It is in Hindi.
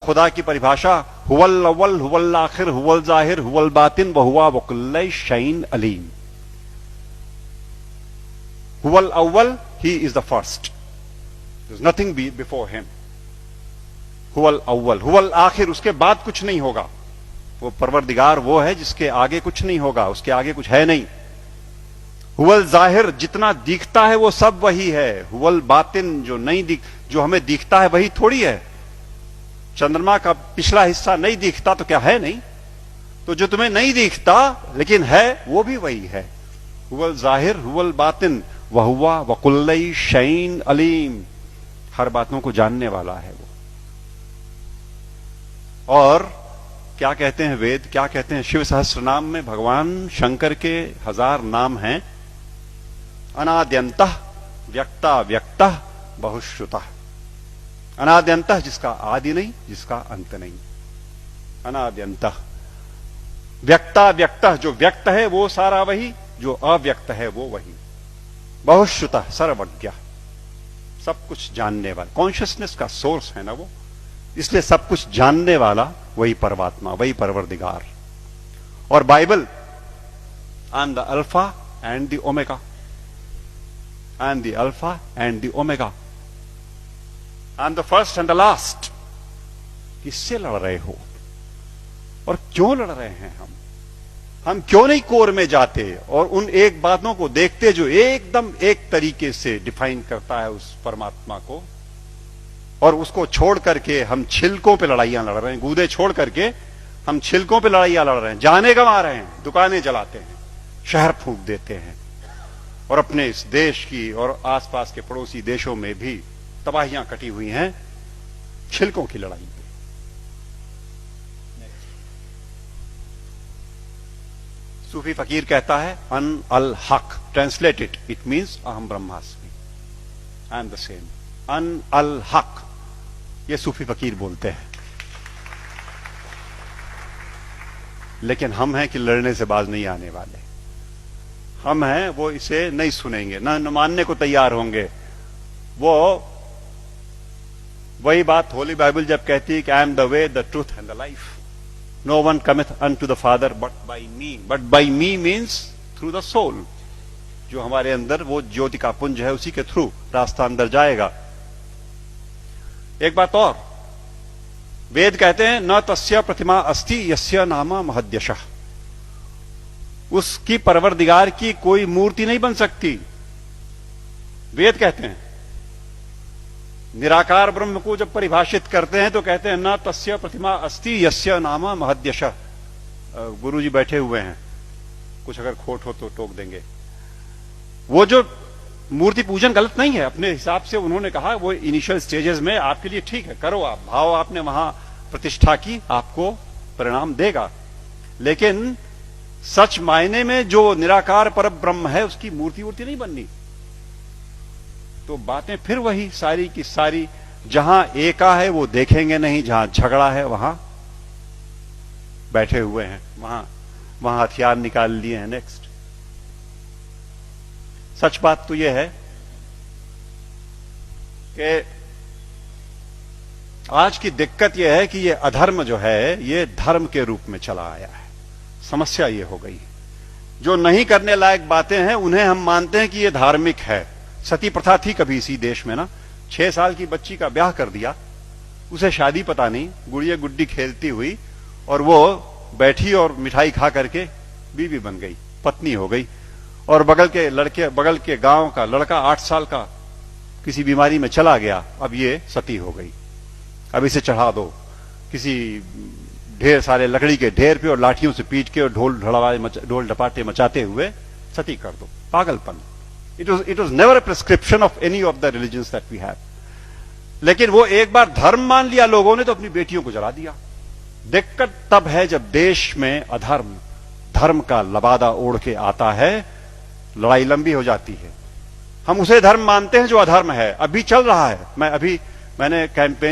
खुदा की परिभाषा हुवल अव्वल हुवल आखिर हुवल जाहिर हुवल बातिन वहुवा वकुल्ल शैइन अलीम। हुवल अव्वल, he is the first, there is nothing before him. हुवल अव्वल, हुवल आखिर, उसके बाद कुछ नहीं होगा। वो परवरदिगार वो है जिसके आगे कुछ नहीं होगा, उसके आगे कुछ है नहीं। हुवल जाहिर, जितना दिखता है वो सब वही है। हुवल बातिन, जो हमें दिखता है वही थोड़ी है। चंद्रमा का पिछला हिस्सा नहीं दिखता तो क्या है नहीं? तो जो तुम्हें नहीं दिखता लेकिन है वो भी वही है। हुवल जाहिर हुवल बातिन वहुवा वकुल्ल शैइन अलीम, हर बातों को जानने वाला है वो। और क्या कहते हैं वेद, क्या कहते हैं? शिव सहस्त्र नाम में भगवान शंकर के 1000 नाम हैं। अनाद्यंतः व्यक्ता व्यक्तः बहुश्रुतः। अनाद्यंतः, जिसका आदि नहीं, जिसका अंत नहीं। अनाद्यंतः व्यक्ता व्यक्तः, जो व्यक्त है वो सारा वही, जो अव्यक्त है वो वही। बहुश्रुतः, सर्वज्ञ, सब कुछ जानने वाला, कॉन्शियसनेस का सोर्स है ना वो, इसलिए सब कुछ जानने वाला वही परमात्मा, वही परवरदिगार। और Bible, I am the alpha and the omega, I am the alpha and the omega, I am the first and the last. किससे लड़ रहे हो और क्यों लड़ रहे हैं? हम क्यों नहीं कोर में जाते और उन एक बातों को देखते जो एकदम एक तरीके से डिफाइन करता है उस परमात्मा को, और उसको छोड़ करके हम छिलकों पे लड़ाइयां लड़ रहे हैं। गूदे छोड़ करके हम छिलकों पे लड़ाइयां लड़ रहे हैं, जाने गंवा रहे हैं, दुकानें जलाते हैं, शहर फूंक देते हैं, और अपने इस देश की और आसपास के पड़ोसी देशों में भी तबाहियां कटी हुई हैं छिलकों की लड़ाई पे। सूफी फकीर कहता है अन अल हक, ट्रांसलेटेड इट मीन्स अहम ब्रह्मास्मि, आई एम द सेम। अन अल हक, ये सूफी फकीर बोलते हैं। लेकिन हम हैं कि लड़ने से बाज नहीं आने वाले। हम हैं वो इसे नहीं सुनेंगे, न मानने को तैयार होंगे। वो वही बात होली बाइबल जब कहती है कि I am the way the truth and the life, no one cometh unto the Father but by me. But by me means through the soul, जो हमारे अंदर वो ज्योति का पुंज है, उसी के थ्रू रास्ता अंदर जाएगा। एक बात और, वेद कहते हैं न तस्य प्रतिमा अस्ति यस्य नामा महद्यशः, उसकी परवरदिगार की कोई मूर्ति नहीं बन सकती। वेद कहते हैं। निराकार ब्रह्म को जब परिभाषित करते हैं तो कहते हैं न तस्य प्रतिमा अस्ति यस्य नामा महद्यशः। गुरुजी बैठे हुए हैं, कुछ अगर खोट हो तो टोक देंगे। वो जो मूर्ति पूजन गलत नहीं है, अपने हिसाब से उन्होंने कहा वो इनिशियल स्टेजेस में आपके लिए ठीक है, करो आप, भाव आपने वहां प्रतिष्ठा की, आपको परिणाम देगा। लेकिन सच मायने में जो निराकार पर ब्रह्म है उसकी मूर्ति वूर्ति नहीं बननी। तो बातें फिर वही सारी की सारी, जहां एका है वो देखेंगे नहीं, जहां झगड़ा है वहां बैठे हुए हैं, वहां हथियार निकाल लिए हैं। नेक्स्ट, सच बात तो यह है कि आज की दिक्कत यह है कि ये अधर्म जो है ये धर्म के रूप में चला आया है। समस्या ये हो गई, जो नहीं करने लायक बातें हैं उन्हें हम मानते हैं कि ये धार्मिक है। सती प्रथा थी कभी इसी देश में ना, 6 साल की बच्ची का ब्याह कर दिया, उसे शादी पता नहीं, गुड़िया गुड्डी खेलती हुई, और वो बैठी और मिठाई खा करके बीवी बन गई, पत्नी हो गई। और बगल के गांव का लड़का 8 साल का किसी बीमारी में चला गया, अब ये सती हो गई। अब इसे चढ़ा दो किसी ढेर सारे लकड़ी के ढेर पे और लाठियों से पीट के और ढोल ढपाटे मचाते हुए सती कर दो। पागलपन। It was never a prescription of any of the religions that we have. लेकिन वो एक बार धर्म मान लिया लोगों ने तो अपनी बेटियों को जला दिया। दिक्कत तब है जब देश में अधर्म धर्म का लबादा ओढ़ के आता है, लड़ाई लंबी हो जाती है। हम उसे धर्म मानते हैं जो अधर्म है, अभी चल रहा है। मैंने कैंपेन